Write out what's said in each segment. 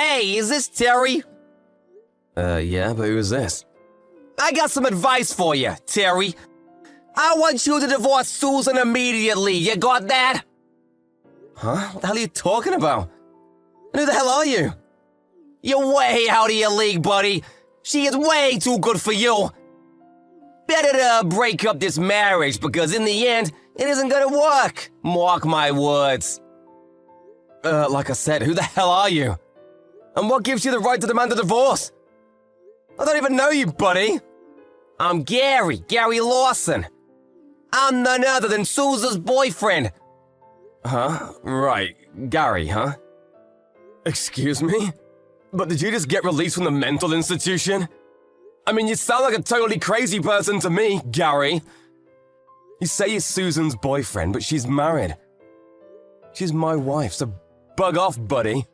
Hey, is this Terry? Yeah, but who is this? I got some advice for you, Terry. I want you to divorce Susan immediately. You got that? Huh? What the hell are you talking about? And who the hell are you? You're way out of your league, buddy. She is way too good for you. Better to break up this marriage because in the end, it isn't gonna work. Mark my words. Like I said, who the hell are you? And what gives you the right to demand a divorce? I don't even know you, buddy. I'm Gary Lawson. I'm none other than Susan's boyfriend. Huh? Right. Gary, huh? Excuse me? But did you just get released from the mental institution? I mean, you sound like a totally crazy person to me, Gary. You say you're Susan's boyfriend, but she's married. She's my wife, so bug off, buddy.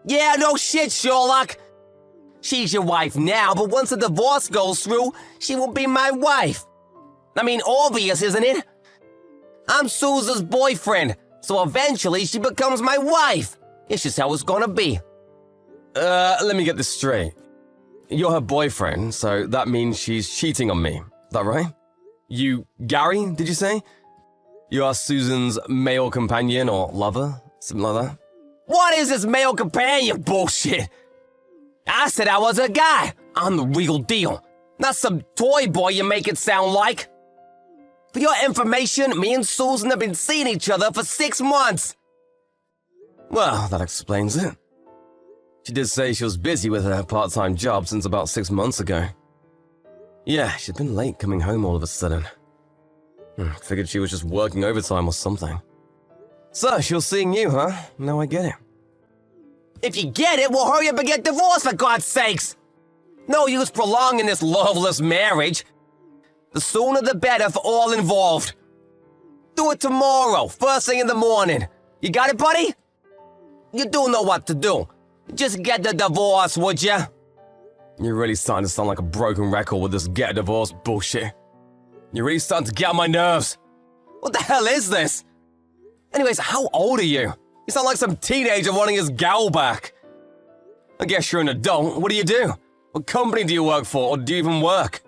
Yeah, no shit, Sherlock. She's your wife now, but once the divorce goes through, she will be my wife. I mean, obvious, isn't it? I'm Susan's boyfriend, so eventually she becomes my wife. It's just how it's gonna be. Let me get this straight. You're her boyfriend, so that means she's cheating on me. Is that right? You, Gary, did you say? You are Susan's male companion or lover? Something like that? What is this male companion bullshit? I said I was a guy. I'm the real deal. Not some toy boy you make it sound like. For your information, me and Susan have been seeing each other for 6 months. Well, that explains it. She did say she was busy with her part-time job since about 6 months ago. Yeah, she'd been late coming home all of a sudden. Figured she was just working overtime or something. So, she was seeing you, huh? Now I get it. If you get it, we'll hurry up and get divorced, for God's sakes. No use prolonging this loveless marriage. The sooner the better for all involved. Do it tomorrow, first thing in the morning. You got it, buddy? You do know what to do. Just get the divorce, would ya? You're really starting to sound like a broken record with this get a divorce bullshit. You're really starting to get on my nerves. What the hell is this? Anyways, how old are you? You sound like some teenager wanting his gal back. I guess you're an adult. What do? What company do you work for, or do you even work?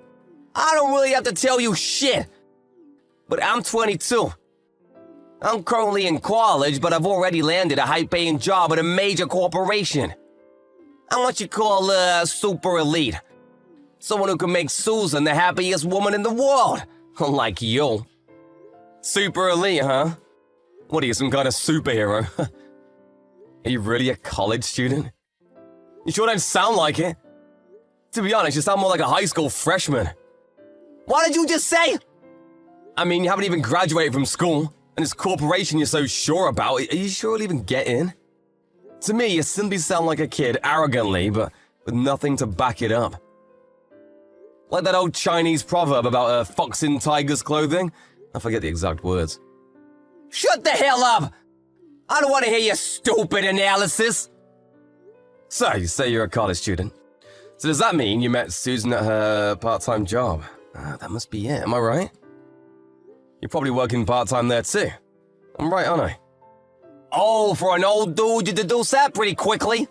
I don't really have to tell you shit. But I'm 22. I'm currently in college, but I've already landed a high-paying job at a major corporation. I'm what you call super elite. Someone who can make Susan the happiest woman in the world. Like you. Super elite, huh? What are you, some kind of superhero? Are you really a college student? You sure don't sound like it. To be honest, you sound more like a high school freshman. What did you just say? I mean, you haven't even graduated from school, and this corporation you're so sure about, are you sure it'll even get in? To me, you simply sound like a kid, arrogantly, but with nothing to back it up. Like that old Chinese proverb about a fox in tiger's clothing. I forget the exact words. Shut the hell up! I don't want to hear your stupid analysis. So, you say you're a college student. So does that mean you met Susan at her part-time job? That must be it, am I right? You're probably working part-time there too. I'm right, aren't I? Oh, for an old dude, you deduce that pretty quickly.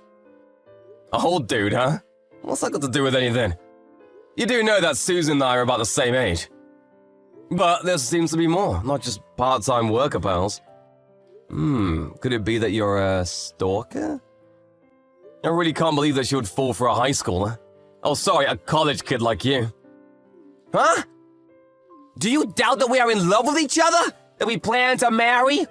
A old dude, huh? What's that got to do with anything? You do know that Susan and I are about the same age. But there seems to be more, not just part-time worker pals. Could it be that you're a stalker? I really can't believe that she would fall for a high schooler. Oh, sorry, a college kid like you. Huh? Do you doubt that we are in love with each other? That we plan to marry?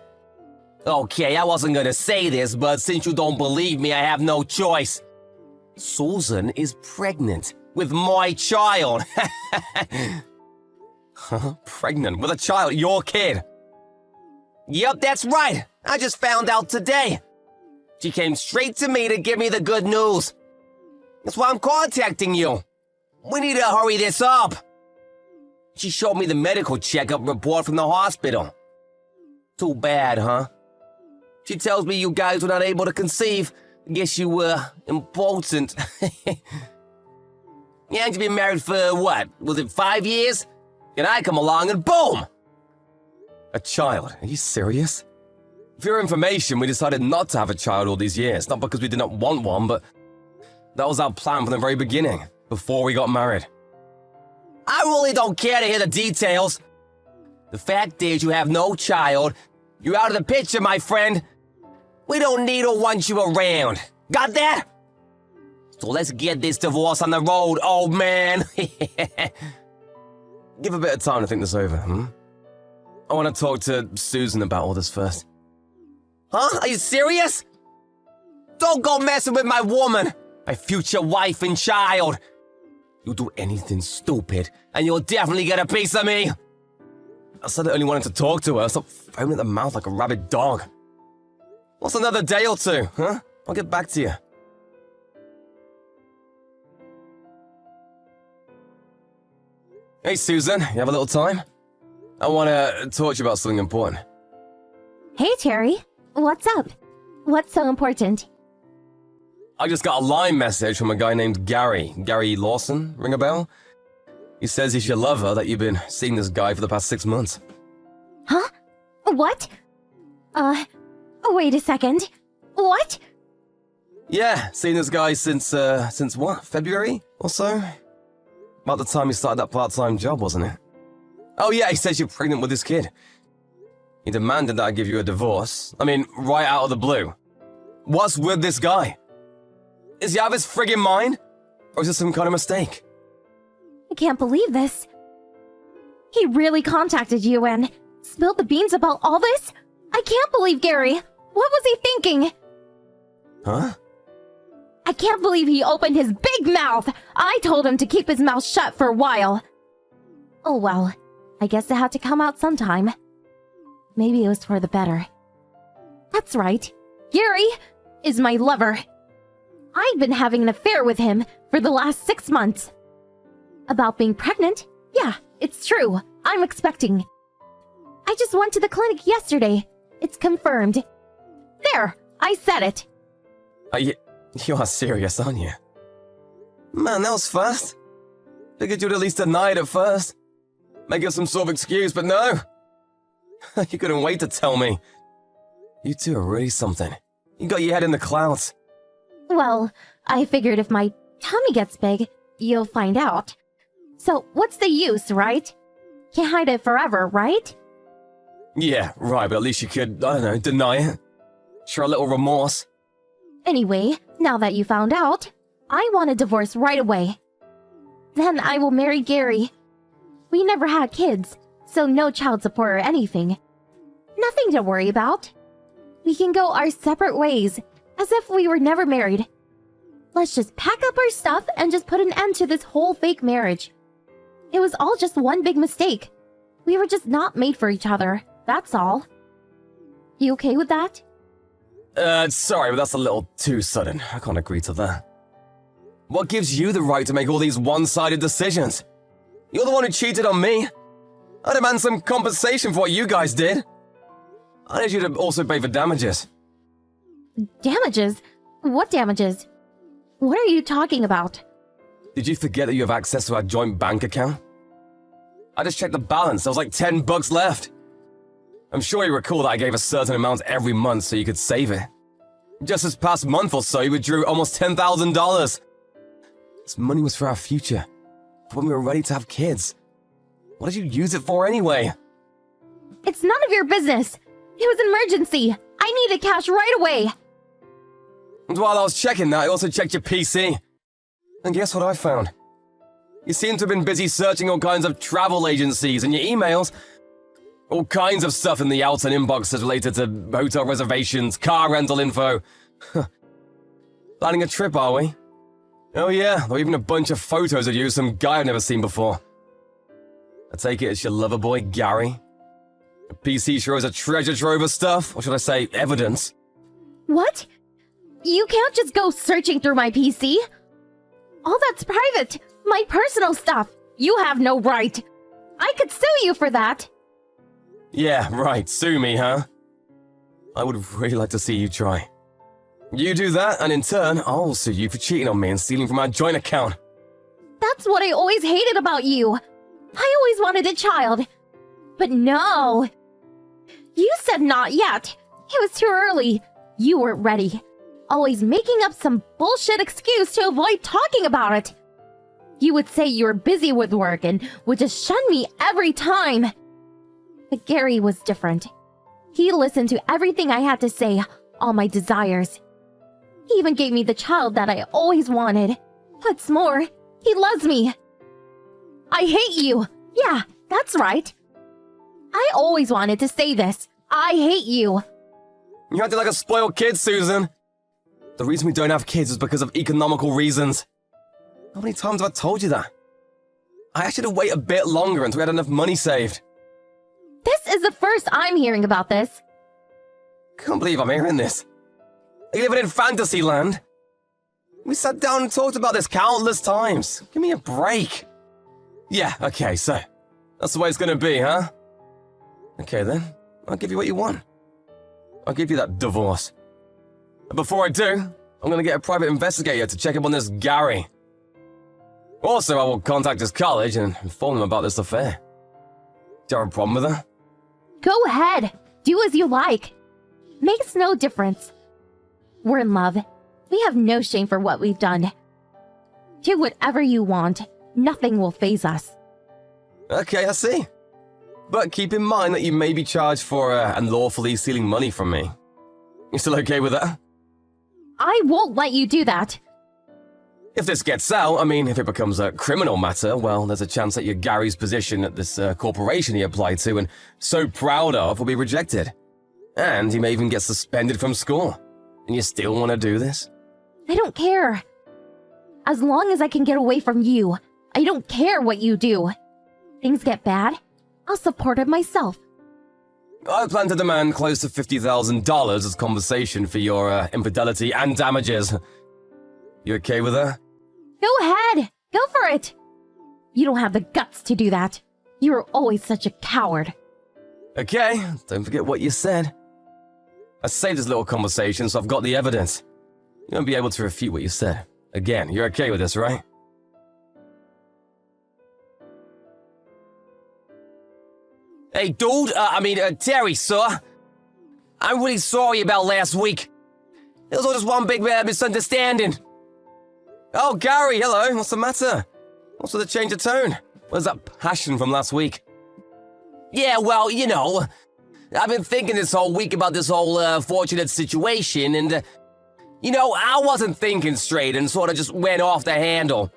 Okay, I wasn't gonna say this, but since you don't believe me, I have no choice. Susan is pregnant with my child. Huh? Pregnant with a child? Your kid? Yep, that's right. I just found out today. She came straight to me to give me the good news. That's why I'm contacting you. We need to hurry this up. She showed me the medical checkup report from the hospital. Too bad, huh? She tells me you guys were not able to conceive. I guess you were impotent. Yeah, you've been married for what? Was it 5 years? And I come along and boom! A child? Are you serious? For your information, we decided not to have a child all these years, not because we did not want one, but that was our plan from the very beginning, before we got married. I really don't care to hear the details. The fact is you have no child. You're out of the picture, my friend. We don't need or want you around. Got that? So let's get this divorce on the road, old man. Give a bit of time to think this over, I want to talk to Susan about all this first. Huh? Are you serious? Don't go messing with my woman, my future wife and child. You do anything stupid, and you'll definitely get a piece of me. I said I only wanted to talk to her. Stop foaming at the mouth like a rabid dog. What's another day or two, huh? I'll get back to you. Hey, Susan, you have a little time? I want to talk to you about something important. Hey, Terry. What's up? What's so important? I just got a line message from a guy named Gary. Gary Lawson, ring a bell? He says he's your lover, that you've been seeing this guy for the past 6 months. Huh? What? Wait a second. What? Yeah, seen this guy since what? February or so? About the time he started that part-time job, wasn't it? Oh yeah, he says you're pregnant with his kid. He demanded that I give you a divorce. I mean, right out of the blue. What's with this guy? Is he out of his friggin' mind? Or is this some kind of mistake? I can't believe this. He really contacted you and spilled the beans about all this? I can't believe Gary. What was he thinking? Huh? I can't believe he opened his big mouth. I told him to keep his mouth shut for a while. Oh well, I guess it had to come out sometime. Maybe it was for the better. That's right. Gary is my lover. I've been having an affair with him for the last 6 months. About being pregnant? Yeah, it's true. I'm expecting. I just went to the clinic yesterday. It's confirmed. There, I said it. You are serious, aren't you? Man, that was fast. Figured you'd at least deny it at first. Make up some sort of excuse, but no. You couldn't wait to tell me. You two are really something. You got your head in the clouds. Well, I figured if my tummy gets big, you'll find out. So, what's the use, right? Can't hide it forever, right? Yeah, right, but at least you could, I don't know, deny it. Show a little remorse. Anyway, now that you found out, I want a divorce right away. Then I will marry Gary. We never had kids, so no child support or anything. Nothing to worry about. We can go our separate ways, as if we were never married. Let's just pack up our stuff and just put an end to this whole fake marriage. It was all just one big mistake. We were just not made for each other, that's all. You okay with that? Sorry, but that's a little too sudden. I can't agree to that. What gives you the right to make all these one-sided decisions? You're the one who cheated on me. I demand some compensation for what you guys did. I need you to also pay for damages. Damages? What damages? What are you talking about? Did you forget that you have access to our joint bank account? I just checked the balance. There was like $10 left. I'm sure you recall that I gave a certain amount every month so you could save it. Just this past month or so, you withdrew almost $10,000. This money was for our future, for when we were ready to have kids. What did you use it for anyway? It's none of your business. It was an emergency. I needed cash right away. And while I was checking that, I also checked your PC. And guess what I found? You seem to have been busy searching all kinds of travel agencies and your emails. All kinds of stuff in the out and inboxes related to hotel reservations, car rental info. Planning a trip, are we? Oh yeah, there were even a bunch of photos of you with some guy I've never seen before. I take it it's your lover boy, Gary. Your PC sure is a treasure trove of stuff, or should I say, evidence. What? You can't just go searching through my PC. All that's private. My personal stuff. You have no right. I could sue you for that. Yeah, right, sue me, huh? I would really like to see you try. You do that, and in turn, I'll sue you for cheating on me and stealing from our joint account. That's what I always hated about you. I always wanted a child. But no. You said not yet. It was too early. You weren't ready. Always making up some bullshit excuse to avoid talking about it. You would say you were busy with work and would just shun me every time. But Gary was different. He listened to everything I had to say, all my desires. He even gave me the child that I always wanted. What's more, he loves me. I hate you. Yeah, that's right. I always wanted to say this. I hate you. You acting like a spoiled kid, Susan. The reason we don't have kids is because of economical reasons. How many times have I told you that? I asked you to wait a bit longer until we had enough money saved. This is the first I'm hearing about this. Can't believe I'm hearing this. Are you living in fantasy land? We sat down and talked about this countless times. Give me a break. Yeah, okay, so that's the way it's gonna be, huh? Okay then, I'll give you what you want. I'll give you that divorce. But before I do, I'm gonna get a private investigator to check up on this Gary. Also, I will contact his college and inform them about this affair. Do you have a problem with that? Go ahead. Do as you like. Makes no difference. We're in love. We have no shame for what we've done. Do whatever you want. Nothing will faze us. Okay, I see. But keep in mind that you may be charged for unlawfully stealing money from me. You still okay with that? I won't let you do that. If this gets out, I mean, if it becomes a criminal matter, well, there's a chance that your Gary's position at this corporation he applied to and so proud of will be rejected. And he may even get suspended from school. And you still want to do this? I don't care. As long as I can get away from you, I don't care what you do. Things get bad, I'll support it myself. I plan to demand close to $50,000 as compensation for your infidelity and damages. You okay with that? Go ahead. Go for it. You don't have the guts to do that. You were always such a coward. Okay, don't forget what you said. I saved this little conversation, so I've got the evidence. You won't be able to refute what you said. Again, you're okay with this, right? Hey, dude, Terry, sir. I'm really sorry about last week. It was all just one big misunderstanding. Oh, Gary, hello. What's the matter? What's with the change of tone? Where's that passion from last week? Yeah, well, you know, I've been thinking this whole week about this whole fortunate situation, and, I wasn't thinking straight and sort of just went off the handle.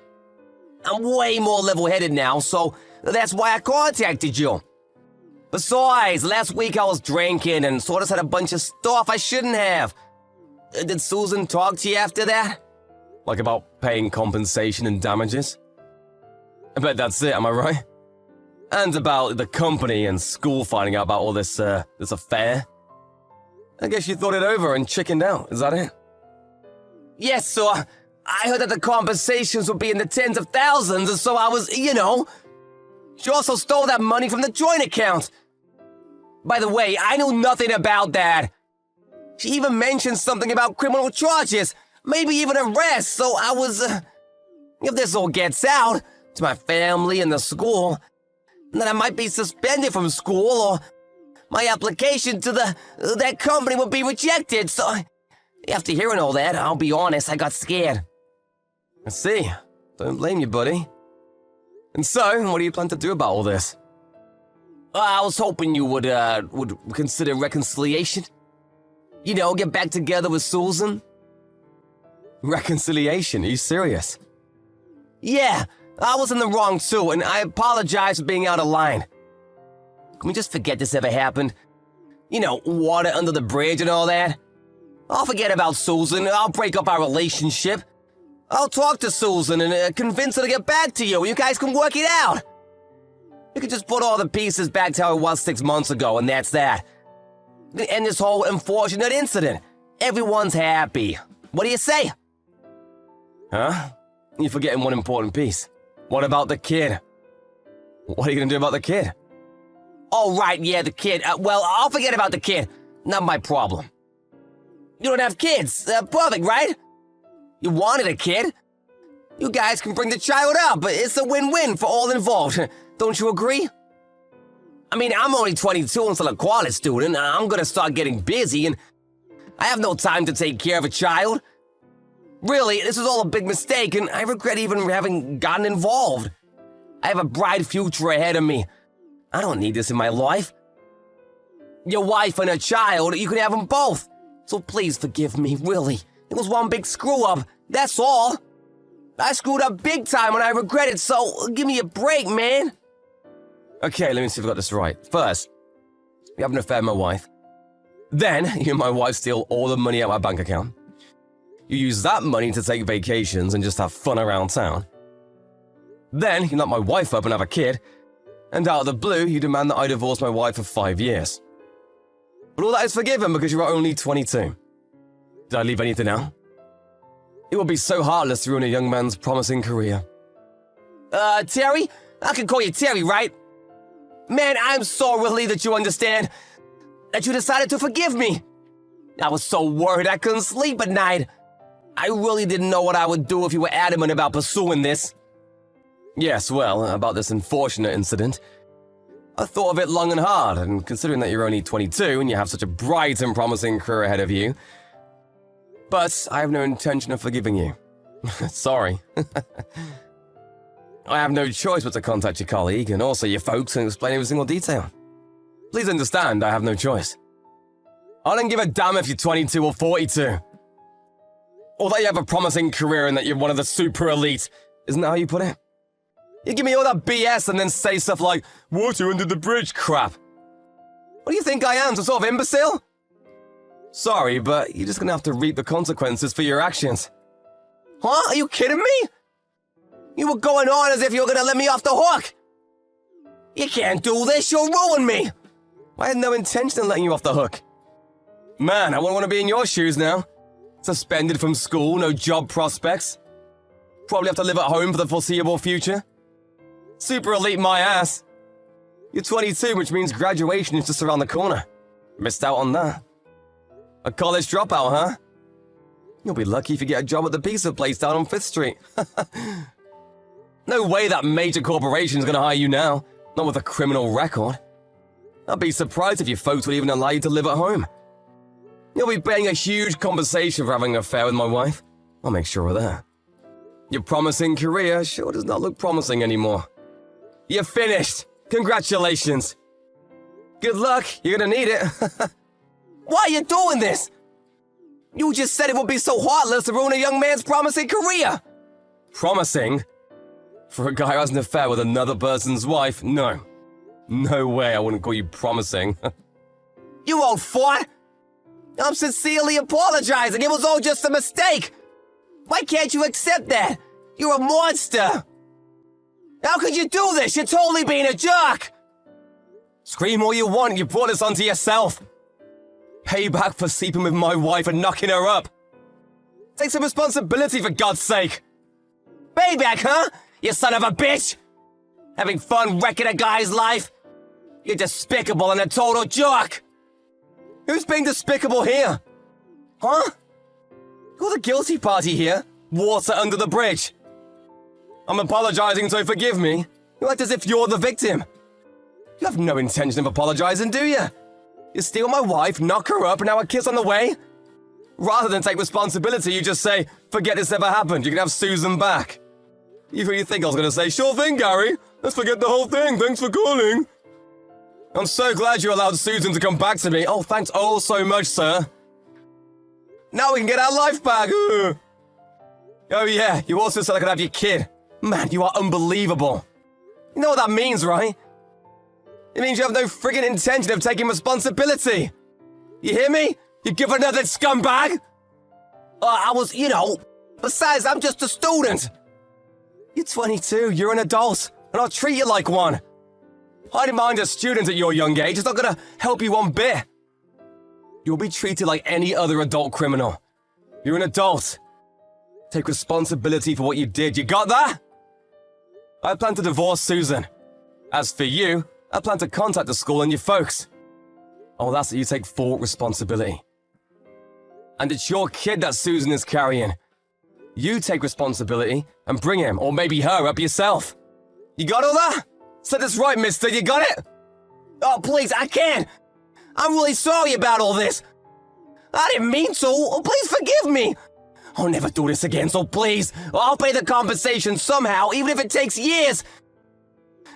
I'm way more level-headed now, so that's why I contacted you. Besides, last week I was drinking and sort of said a bunch of stuff I shouldn't have. Did Susan talk to you after that? Like about paying compensation and damages? I bet that's it, am I right? And about the company and school finding out about all this affair? I guess you thought it over and chickened out, is that it? Yes, sir. I heard that the compensations would be in the tens of thousands, and so I was, She also stole that money from the joint account. By the way, I knew nothing about that. She even mentioned something about criminal charges, maybe even arrest, so I was, if this all gets out to my family and the school, then I might be suspended from school, or my application to that company would be rejected, so after hearing all that, I'll be honest, I got scared. I see. Don't blame you, buddy. And so, what do you plan to do about all this? I was hoping you would consider reconciliation. Get back together with Susan. Reconciliation? Are you serious? Yeah, I was in the wrong too, and I apologize for being out of line. Can we just forget this ever happened? Water under the bridge and all that? I'll forget about Susan, I'll break up our relationship. I'll talk to Susan and convince her to get back to you. You guys can work it out. You can just put all the pieces back to how it was 6 months ago, and that's that. End this whole unfortunate incident. Everyone's happy. What do you say? Huh? You're forgetting one important piece. What about the kid? What are you gonna do about the kid? Oh, right, yeah, the kid. Well, I'll forget about the kid. Not my problem. You don't have kids. Perfect, right? You wanted a kid. You guys can bring the child up. It's a win-win for all involved. Don't you agree? I mean, I'm only 22 and still a college student. I'm gonna start getting busy, and I have no time to take care of a child. Really, this is all a big mistake, and I regret even having gotten involved. I have a bright future ahead of me. I don't need this in my life. Your wife and a child, you can have them both. So please forgive me, really. It was one big screw-up, that's all. I screwed up big time and I regret it, so give me a break, man. Okay, let me see if I got this right. First, you have an affair with my wife. Then, you and my wife steal all the money out of my bank account. You use that money to take vacations and just have fun around town. Then, you knock my wife up and have a kid. And out of the blue, you demand that I divorce my wife for 5 years. But all that is forgiven because you are only 22. Did I leave anything out? It would be so heartless to ruin a young man's promising career. Terry? I can call you Terry, right? Man, I'm so relieved that you understand. That you decided to forgive me. I was so worried I couldn't sleep at night. I really didn't know what I would do if you were adamant about pursuing this. Yes, well, about this unfortunate incident. I thought of it long and hard, and considering that you're only 22 and you have such a bright and promising career ahead of you. But I have no intention of forgiving you. Sorry. I have no choice but to contact your colleague and also your folks and explain every single detail. Please understand, I have no choice. I don't give a damn if you're 22 or 42. Or that you have a promising career and that you're one of the super elite. Isn't that how you put it? You give me all that BS and then say stuff like, water under the bridge crap. What do you think I am, some sort of imbecile? Sorry, but you're just gonna have to reap the consequences for your actions. Huh? Are you kidding me? You were going on as if you were gonna let me off the hook. You can't do this, you'll ruin me. I had no intention of letting you off the hook. Man, I wouldn't want to be in your shoes now. Suspended from school, no job prospects. Probably have to live at home for the foreseeable future. Super elite my ass. You're 22, which means graduation is just around the corner. Missed out on that. A college dropout, huh? You'll be lucky if you get a job at the pizza place down on 5th Street. No way that major corporation's gonna hire you now. Not with a criminal record. I'd be surprised if your folks would even allow you to live at home. You'll be paying a huge compensation for having an affair with my wife. I'll make sure of that. Your promising career sure does not look promising anymore. You're finished. Congratulations. Good luck. You're gonna need it. Why are you doing this? You just said it would be so heartless to ruin a young man's promising career. Promising? For a guy who has an affair with another person's wife? No. No way I wouldn't call you promising. You old fart. I'm sincerely apologizing. It was all just a mistake. Why can't you accept that? You're a monster. How could you do this? You're totally being a jerk. Scream all you want, you brought this onto yourself. Payback for sleeping with my wife and knocking her up. Take some responsibility for God's sake. Payback, huh? You son of a bitch. Having fun wrecking a guy's life? You're despicable and a total jerk. Who's being despicable here? Huh? You're the guilty party here. Water under the bridge. I'm apologizing, so forgive me. You act as if you're the victim. You have no intention of apologizing, do you? You steal my wife, knock her up, and now a kiss on the way? Rather than take responsibility, you just say, forget this ever happened, you can have Susan back. You really think I was gonna say, sure thing, Gary. Let's forget the whole thing, thanks for calling. I'm so glad you allowed Susan to come back to me. Oh, thanks oh so much, sir. Now we can get our life back. Ugh. Oh yeah, you also said I could have your kid. Man, you are unbelievable. You know what that means, right? It means you have no friggin' intention of taking responsibility. You hear me? You give another scumbag? Besides, I'm just a student. You're 22, you're an adult, and I'll treat you like one. Hiding behind a student at your young age is not gonna help you one bit. You'll be treated like any other adult criminal. You're an adult. Take responsibility for what you did, you got that? I plan to divorce Susan. As for you, I plan to contact the school and your folks. Oh, that's that you take full responsibility. And it's your kid that Susan is carrying. You take responsibility and bring him, or maybe her, up yourself. You got all that? Said this right, mister, you got it? Oh, please, I can't! I'm really sorry about all this! I didn't mean to! Oh, please forgive me! I'll never do this again, so please, I'll pay the compensation somehow, even if it takes years!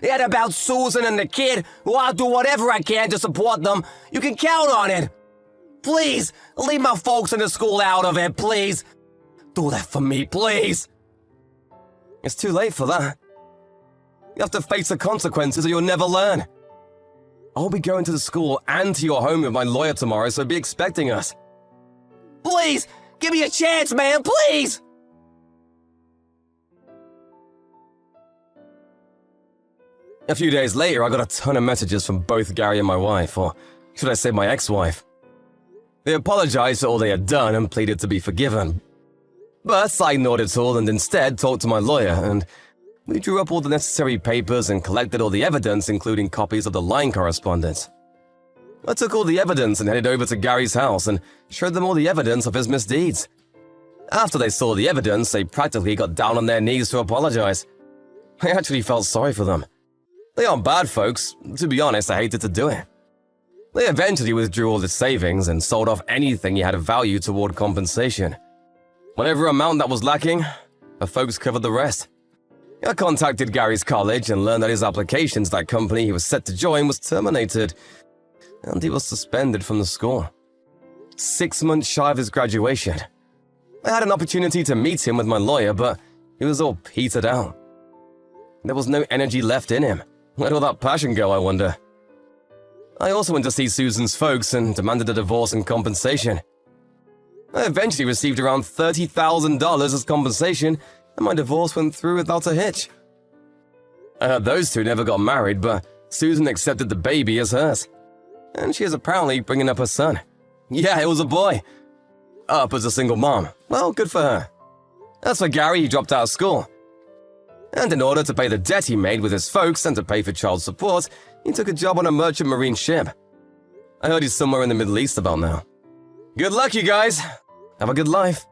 And about Susan and the kid, well, I'll do whatever I can to support them. You can count on it! Please, leave my folks in the school out of it, please! Do that for me, please! It's too late for that. You have to face the consequences or you'll never learn. I'll be going to the school and to your home with my lawyer tomorrow, so be expecting us. Please, give me a chance, man, please! A few days later, I got a ton of messages from both Gary and my wife, or should I say my ex-wife. They apologized for all they had done and pleaded to be forgiven. But I ignored it all and instead talked to my lawyer, and we drew up all the necessary papers and collected all the evidence, including copies of the line correspondence. I took all the evidence and headed over to Gary's house and showed them all the evidence of his misdeeds. After they saw the evidence, they practically got down on their knees to apologize. I actually felt sorry for them. They aren't bad folks. To be honest, I hated to do it. They eventually withdrew all the savings and sold off anything he had of value toward compensation. Whatever amount that was lacking, the folks covered the rest. I contacted Gary's college and learned that his application to that company he was set to join was terminated, and he was suspended from the school. 6 months shy of his graduation. I had an opportunity to meet him with my lawyer, but he was all petered out. There was no energy left in him. Where'd all that passion go, I wonder? I also went to see Susan's folks and demanded a divorce and compensation. I eventually received around $30,000 as compensation, and my divorce went through without a hitch. I heard those two never got married, but Susan accepted the baby as hers. And she is apparently bringing up her son. Yeah, it was a boy. Up as a single mom. Well, good for her. As for Gary, he dropped out of school. And in order to pay the debt he made with his folks and to pay for child support, he took a job on a merchant marine ship. I heard he's somewhere in the Middle East about now. Good luck, you guys. Have a good life.